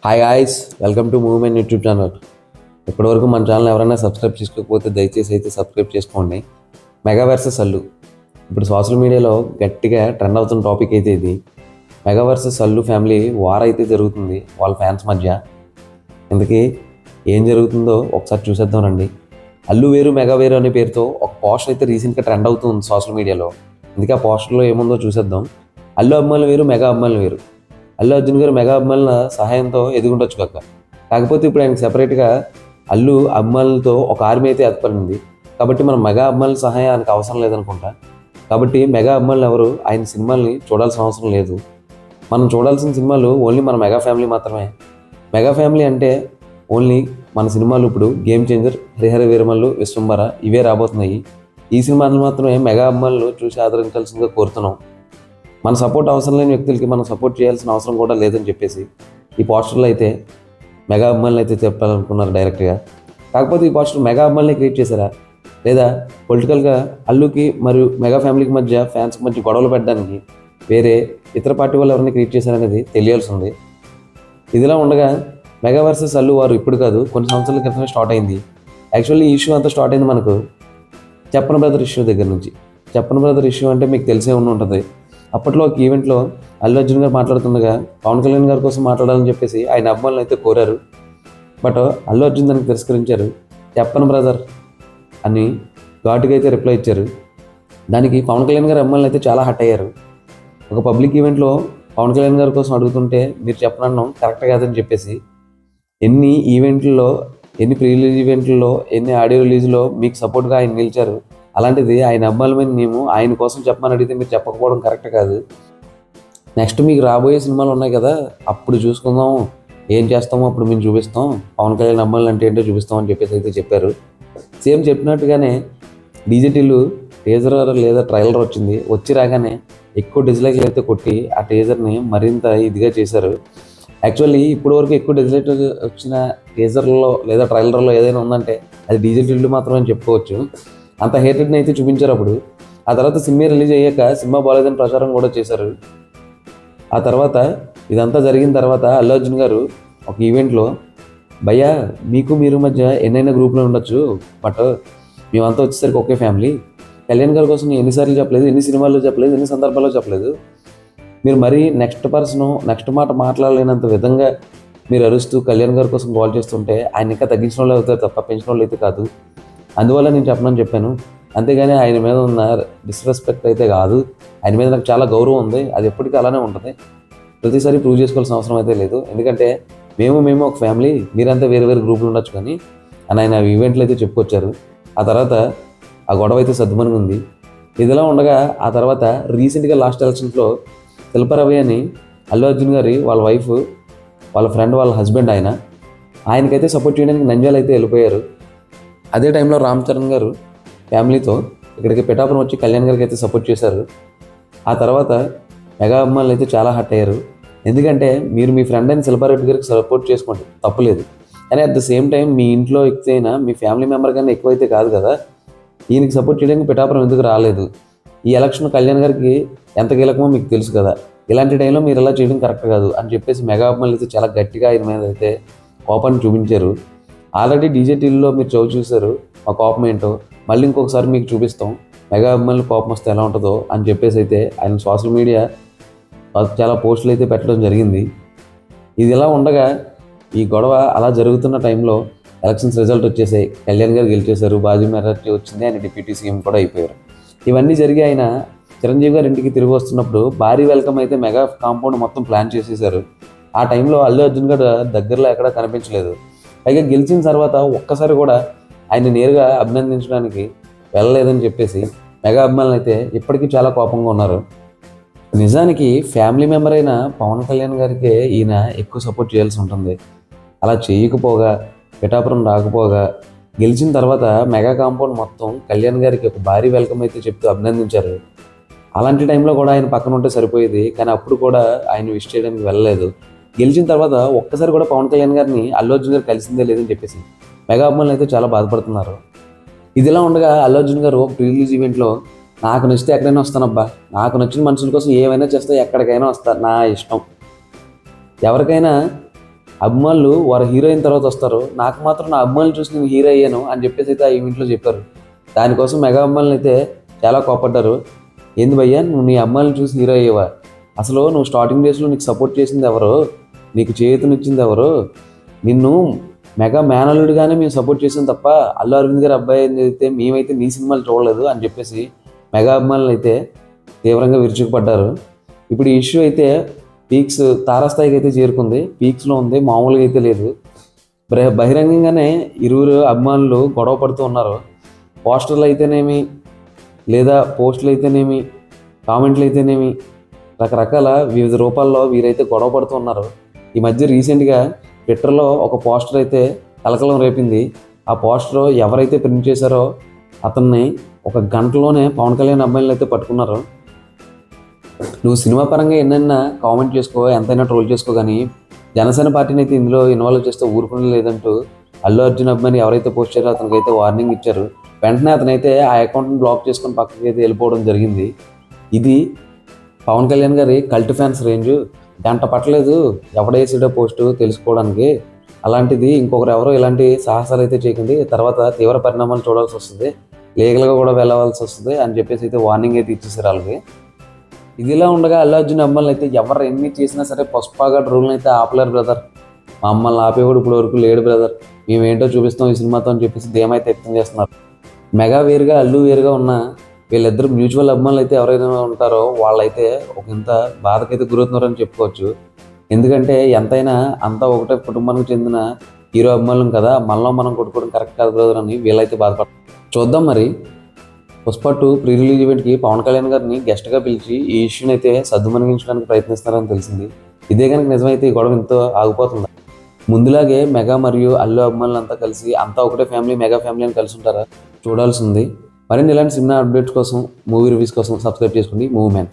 Hi guys, welcome to movement YouTube channel. ఇప్పటివరకు మన channel ఎవరైనా సబ్స్క్రైబ్ చేసుకోకపోతే దయచేసి అయితే సబ్స్క్రైబ్ చేసుకోండి. మెగా వర్సెస్ అల్లు ఇప్పుడు సోషల్ మీడియాలో గట్టిగా ట్రెండ్ అవుతున్న టాపిక్ అయితే ఇది. Mega versus Allu family war అయితే జరుగుతుంది వాళ్ళ ఫ్యాన్స్ మధ్య. ఇందుకీ ఏం జరుగుతుందో ఒకసారి చూసేద్దామండి. అల్లు వేరు మెగా వేరు అనే పేరుతో ఒక పోస్టర్ అయితే రీసెంట్గా ట్రెండ్ అవుతుంది సోషల్ మీడియాలో. అందుకే ఆ పోస్టర్లో ఏముందో చూసేద్దాం. అల్లు అభిమానులు వేరు, మెగా అభిమానులు వేరు. అల్లు అర్జున్ గారు మెగా అభిమానుల సహాయంతో ఎదుగుండొచ్చు కాకపోతే ఇప్పుడు ఆయనకు సెపరేట్గా అల్లు అభిమానులతో ఒక ఆర్మీ అయితే ఏర్పడింది. కాబట్టి మనం మెగా అభిమానుల సహాయం ఆయనకు అవసరం లేదనుకుంటా. కాబట్టి మెగా అభిమానులు ఎవరు ఆయన సినిమాల్ని చూడాల్సిన అవసరం లేదు. మనం చూడాల్సిన సినిమాలు ఓన్లీ మన మెగా ఫ్యామిలీ మాత్రమే. మెగా ఫ్యామిలీ అంటే ఓన్లీ మన సినిమాలు ఇప్పుడు గేమ్ చేంజర్, హరిహర వీరమల్లు, విశ్వంబర ఇవే రాబోతున్నాయి. ఈ సినిమాలు మాత్రమే మెగా అభిమానులు చూసి ఆదరించాల్సిందిగా కోరుతున్నాం. మన సపోర్ట్ అవసరం లేని వ్యక్తులకి మనం సపోర్ట్ చేయాల్సిన అవసరం కూడా లేదని చెప్పేసి ఈ పోస్టర్లో అయితే మెగా అభిమానులు అయితే చెప్పాలనుకున్నారు డైరెక్ట్గా. కాకపోతే ఈ పోస్టర్ మెగా అభిమానులే క్రియేట్ చేశారా లేదా పొలిటికల్గా అల్లుకి మరియు మెగా ఫ్యామిలీకి మధ్య ఫ్యాన్స్కి మధ్య గొడవలు పెట్టడానికి వేరే ఇతర పార్టీ వాళ్ళు ఎవరిని క్రియేట్ చేశారనేది తెలియాల్సి ఉంది. ఇదిలా ఉండగా మెగా వర్సెస్ అల్లు వారు ఇప్పుడు కాదు కొన్ని సంవత్సరాల క్రితమే స్టార్ట్ అయింది. యాక్చువల్లీ ఈ ఇష్యూ అంతా స్టార్ట్ అయింది మనకు చెప్పన్ బ్రదర్ ఇష్యూ దగ్గర నుంచి. చెప్పన్ బ్రదర్ ఇష్యూ అంటే మీకు తెలిసే ఉంటుంది. అప్పట్లో ఒక ఈవెంట్లో అల్లు అర్జున్ గారు మాట్లాడుతుండగా పవన్ కళ్యాణ్ గారి కోసం మాట్లాడాలని చెప్పేసి ఆయన అభిమానులు అయితే కోరారు. బట్ అల్లు అర్జున్ దానికి తిరస్కరించారు. చెప్పను బ్రదర్ అని ఘాటుగా అయితే రిప్లై ఇచ్చారు. దానికి పవన్ కళ్యాణ్ గారి అభిమానులు అయితే చాలా హట్ అయ్యారు. ఒక పబ్లిక్ ఈవెంట్లో పవన్ కళ్యాణ్ గారి కోసం అడుగుతుంటే మీరు చెప్పనడం కరెక్ట్ కాదని చెప్పేసి ఎన్ని ఈవెంట్లలో, ఎన్ని ప్రీ రిలీజ్ ఈవెంట్లలో, ఎన్ని ఆడియో రిలీజ్లో మీకు సపోర్ట్గా ఆయన నిలిచారు. అలాంటిది ఆయన అభిమానులమైన మేము ఆయన కోసం చెప్పమని అడిగితే మీరు చెప్పకపోవడం కరెక్ట్ కాదు. నెక్స్ట్ మీకు రాబోయే సినిమాలు ఉన్నాయి కదా, అప్పుడు చూసుకుందాం, ఏం చేస్తామో అప్పుడు మేము చూపిస్తాం, పవన్ కళ్యాణ్ అభిమానులు అంటే ఏంటో చూపిస్తాం అని చెప్పేసి అయితే చెప్పారు. సేమ్ చెప్పినట్టుగానే డీజేటీలు టీజర్ లేదా ట్రైలర్ వచ్చి రాగానే ఎక్కువ డిస్లైక్లు అయితే కొట్టి ఆ టీజర్ని మరింత ఇదిగా చేశారు. యాక్చువల్లీ ఇప్పటి వరకు ఎక్కువ డిస్లైక్ వచ్చిన టీజర్లో లేదా ట్రైలర్లో ఏదైనా ఉందంటే అది డీజేటీలు మాత్రమే చెప్పుకోవచ్చు. అంత హేటెడ్ని అయితే చూపించారు అప్పుడు. ఆ తర్వాత సినిమా రిలీజ్ అయ్యాక సినిమా బాగాలేదని ప్రచారం కూడా చేశారు. ఆ తర్వాత ఇదంతా జరిగిన తర్వాత అల్లు అర్జున్ గారు ఒక ఈవెంట్లో భయ్యా మీకు మీరు మధ్య ఎన్నైనా గ్రూప్లో ఉండొచ్చు, బట్ మేమంతా వచ్చేసరికి ఒకే ఫ్యామిలీ. కళ్యాణ్ గారి కోసం నేను ఎన్నిసార్లు చెప్పలేదు, ఎన్ని సినిమాల్లో చెప్పలేదు, ఎన్ని సందర్భాల్లో చెప్పలేదు. మీరు మరీ నెక్స్ట్ మాట మాట్లాడలేనంత విధంగా మీరు అరుస్తూ కళ్యాణ్ గారి కోసం కాల్ చేస్తుంటే ఆయన ఇంకా తగ్గించిన వాళ్ళు అవుతారు తప్ప పెంచిన వాళ్ళు అయితే కాదు. అందువల్ల నేను చెప్పాను. అంతేగాని ఆయన మీద ఉన్న డిస్రెస్పెక్ట్ అయితే కాదు. ఆయన మీద నాకు చాలా గౌరవం ఉంది, అది ఎప్పటికీ అలానే ఉంటుంది. ప్రతిసారి ప్రూవ్ చేసుకోవాల్సిన అవసరం అయితే లేదు. ఎందుకంటే మేము ఒక ఫ్యామిలీ, మీరంతా వేరే వేరే గ్రూపులు ఉండొచ్చు కానీ అని ఆయన ఈవెంట్లు అయితే చెప్పుకొచ్చారు. ఆ తర్వాత ఆ గొడవ అయితే సర్దుమని ఉంది. ఇదిలా ఉండగా ఆ తర్వాత రీసెంట్గా లాస్ట్ ఎలక్షన్స్లో శిల్పారవి అని అల్లు అర్జున్ గారి వాళ్ళ వైఫ్, వాళ్ళ ఫ్రెండ్, వాళ్ళ హస్బెండ్ ఆయనకైతే సపోర్ట్ చేయడానికి నంద్యాల అయితే వెళ్ళిపోయారు. అదే టైంలో రామ్ చరణ్ గారు ఫ్యామిలీతో ఇక్కడికి పిఠాపురం వచ్చి కళ్యాణ్ గారికి అయితే సపోర్ట్ చేశారు. ఆ తర్వాత మెగా అభిమానులు అయితే చాలా హట్ అయ్యారు. ఎందుకంటే మీరు మీ ఫ్రెండ్ అయిన శిల్పారెడ్డి గారికి సపోర్ట్ చేసుకోండి, తప్పులేదు. కానీ అట్ ద సేమ్ టైం మీ ఇంట్లో ఎక్కువైనా మీ ఫ్యామిలీ మెంబర్ కన్నా ఎక్కువైతే కాదు కదా, ఈయనకి సపోర్ట్ చేయడానికి పిఠాపురం ఎందుకు రాలేదు? ఈ ఎలక్షన్ కళ్యాణ్ గారికి ఎంత కీలకమో మీకు తెలుసు కదా, ఇలాంటి టైంలో మీరు ఇలా చేయడం కరెక్ట్ కాదు అని చెప్పేసి మెగా అభిమానులు అయితే చాలా గట్టిగా ఆయన మీద అయితే కోపాన్ని చూపించారు. ఆల్రెడీ డీజేటీల్లో మీరు చూశారు ఆ కోపం ఏంటో. మళ్ళీ ఇంకొకసారి మీకు చూపిస్తాం మెగా అభిమానులు కోపం వస్తే ఎలా ఉంటుందో అని చెప్పేసి అయితే ఆయన సోషల్ మీడియా చాలా పోస్టులు అయితే పెట్టడం జరిగింది. ఇది ఇలా ఉండగా ఈ గొడవ అలా జరుగుతున్న టైంలో ఎలక్షన్స్ రిజల్ట్ వచ్చేసాయి. కళ్యాణ్ గారు గెలిచేశారు, బాజీ మెజారిటీ వచ్చింది, ఆయన డిప్యూటీ సీఎం కూడా అయిపోయారు. ఇవన్నీ జరిగి ఆయన చిరంజీవి గారి ఇంటికి తిరిగి వస్తున్నప్పుడు భారీ వెల్కమ్ అయితే మెగా కాంపౌండ్ మొత్తం ప్లాన్ చేసేసారు. ఆ టైంలో అల్లు అర్జున్ గారు దగ్గరలో ఎక్కడా కనిపించలేదు. పైగా గెలిచిన తర్వాత ఒక్కసారి కూడా ఆయన నేరుగా అభినందించడానికి వెళ్ళలేదని చెప్పేసి మెగా అభిమానులు అయితే ఇప్పటికీ చాలా కోపంగా ఉన్నారు. నిజానికి ఫ్యామిలీ మెంబర్ అయిన పవన్ కళ్యాణ్ గారికి ఈయన ఎక్కువ సపోర్ట్ చేయాల్సి ఉంటుంది. అలా చేయకపోగా, పిఠాపురం రాకపోగా గెలిచిన తర్వాత మెగా కాంపౌండ్ మొత్తం కళ్యాణ్ గారికి ఒక భారీ వెల్కమ్ అయితే చెప్తూ అభినందించారు. అలాంటి టైంలో కూడా ఆయన పక్కన ఉంటే సరిపోయేది, కానీ అప్పుడు కూడా ఆయన విష్ చేయడానికి వెళ్ళలేదు. గెలిచిన తర్వాత ఒక్కసారి కూడా పవన్ కళ్యాణ్ గారిని అల్లు అర్జున్ గారు కలిసిందే లేదని చెప్పేసి మెగా అభిమానులు అయితే చాలా బాధపడుతున్నారు. ఇదిలా ఉండగా అల్లు అర్జున్ గారు ఒక ప్రీ రిలీజ్ ఈవెంట్లో నాకు నచ్చితే ఎక్కడైనా వస్తానబ్బా, నాకు నచ్చిన మనుషుల కోసం ఏమైనా చేస్తే ఎక్కడికైనా వస్తా, నా ఇష్టం, ఎవరికైనా అభిమానులు వారు హీరో అయిన తర్వాత వస్తారు, నాకు మాత్రం నా అభిమానులు చూసి నేను హీరో అయ్యాను అని చెప్పేసి అయితే ఆ ఈవెంట్లో చెప్పారు. దానికోసం మెగా అభిమానులు అయితే చాలా కోపడ్డారు. ఏంది భయ్యా, నువ్వు నీ అభిమానులు చూసి హీరో అయ్యేవా? అసలు నువ్వు స్టార్టింగ్ డేస్లో నీకు సపోర్ట్ చేసింది ఎవరు? నీకు చేయూతనిచ్చింది ఎవరు? నిన్ను మెగా మేనల్లుడిగానే మేము సపోర్ట్ చేసాం తప్ప అల్లు అరవింద్ గారి అబ్బాయి అయితే మేమైతే నీ సినిమాలు చూడలేదు అని చెప్పేసి మెగా అభిమానులు అయితే తీవ్రంగా విరుచుకుపడ్డారు. ఇప్పుడు ఈ ఇష్యూ అయితే పీక్స్ తారాస్థాయికి అయితే చేరుకుంది, పీక్స్లో ఉంది, మామూలుగా అయితే లేదు. బహిరంగంగానే ఇరువురు అభిమానులు గొడవ పడుతూ ఉన్నారు. పోస్టర్లు అయితేనేమి, లేదా పోస్టులు అయితేనేమి, కామెంట్లు అయితేనేమి, రకరకాల వివిధ రూపాల్లో వీరైతే గొడవ పడుతూ ఉన్నారు. ఈ మధ్య రీసెంట్గా ట్విట్టర్లో ఒక పోస్టర్ అయితే కలకలం రేపింది. ఆ పోస్టర్ ఎవరైతే ప్రింట్ చేశారో అతన్ని ఒక గంటలోనే పవన్ కళ్యాణ్ అబ్బాయిలు అయితే పట్టుకున్నారు. నువ్వు సినిమా పరంగా ఎన్నైనా కామెంట్ చేసుకో, ఎంతైనా ట్రోల్ చేసుకో, కానీ జనసేన పార్టీని అయితే ఇందులో ఇన్వాల్వ్ చేస్తే ఊరుకునే లేదంటూ అల్లు అర్జున్ అబ్బాయిని ఎవరైతే పోస్ట్ చేశారో అతనికైతే వార్నింగ్ ఇచ్చారు. వెంటనే అతనైతే ఆ అకౌంట్ని బ్లాక్ చేసుకొని పక్కకి అయితే వెళ్ళిపోవడం జరిగింది. ఇది పవన్ కళ్యాణ్ గారి కల్ట్ ఫ్యాన్స్ రేంజ్. గంట పట్టలేదు ఎవడేసాడో పోస్టు తెలుసుకోవడానికి. అలాంటిది ఇంకొకరు ఎవరో ఇలాంటి సాహసాలు అయితే చేయకండి, తర్వాత తీవ్ర పరిణామాలు చూడాల్సి వస్తుంది, లీగల్గా కూడా వెళ్ళవలసి వస్తుంది అని చెప్పేసి అయితే వార్నింగ్ అయితే ఇచ్చేసారు వాళ్ళకి. ఇదిలా ఉండగా అల్లు అర్జున్ అమ్మాయిలు అయితే ఎవరు ఎన్ని చేసినా సరే పుష్పగా రూల్ని అయితే ఆపలేరు బ్రదర్. మా అమ్మల్ని ఆపేవాడు ఇప్పుడు వరకు లేడు బ్రదర్, మేమేంటో చూపిస్తాం ఈ సినిమాతో అని చెప్పేసి ధీమైతే వ్యక్తం చేస్తున్నారు. మెగా వేరుగా అల్లు వేరుగా ఉన్న వీళ్ళిద్దరు మ్యూచువల్ అభిమానులు అయితే ఎవరైనా ఉంటారో వాళ్ళైతే ఒక ఇంత బాధకైతే గురవుతున్నారని చెప్పుకోవచ్చు. ఎందుకంటే ఎంతైనా అంతా ఒకటే కుటుంబానికి చెందిన హీరో అభిమానులం కదా, మనలో మనం కొట్టుకోవడం కరెక్ట్ కాదు బ్రదర్ అని వీళ్ళైతే బాధపడతారు. చూద్దాం మరి. పుష్ప 2 ప్రీ రిలీజ్ ఈవెంట్కి పవన్ కళ్యాణ్ గారిని గెస్ట్గా పిలిచి ఈ ఇష్యూని అయితే సద్దుమణిగించడానికి ప్రయత్నిస్తున్నారని తెలిసింది. ఇదే కనుక నిజమైతే ఈ గొడవ ఎంతో ఆగిపోతుంది. ముందులాగే మెగా మరియు అల్లు అభిమానులంతా కలిసి అంతా ఒకటే ఫ్యామిలీ, మెగా ఫ్యామిలీ అని కలిసి ఉంటారా? చూడాల్సి ఉంది. మరిన్ని ఇలాంటి సినిమా అప్డేట్స్ కోసం, మూవీ రివ్యూస్ కోసం సబ్స్క్రైబ్ చేసుకోండి మూవీ మ్యాన్.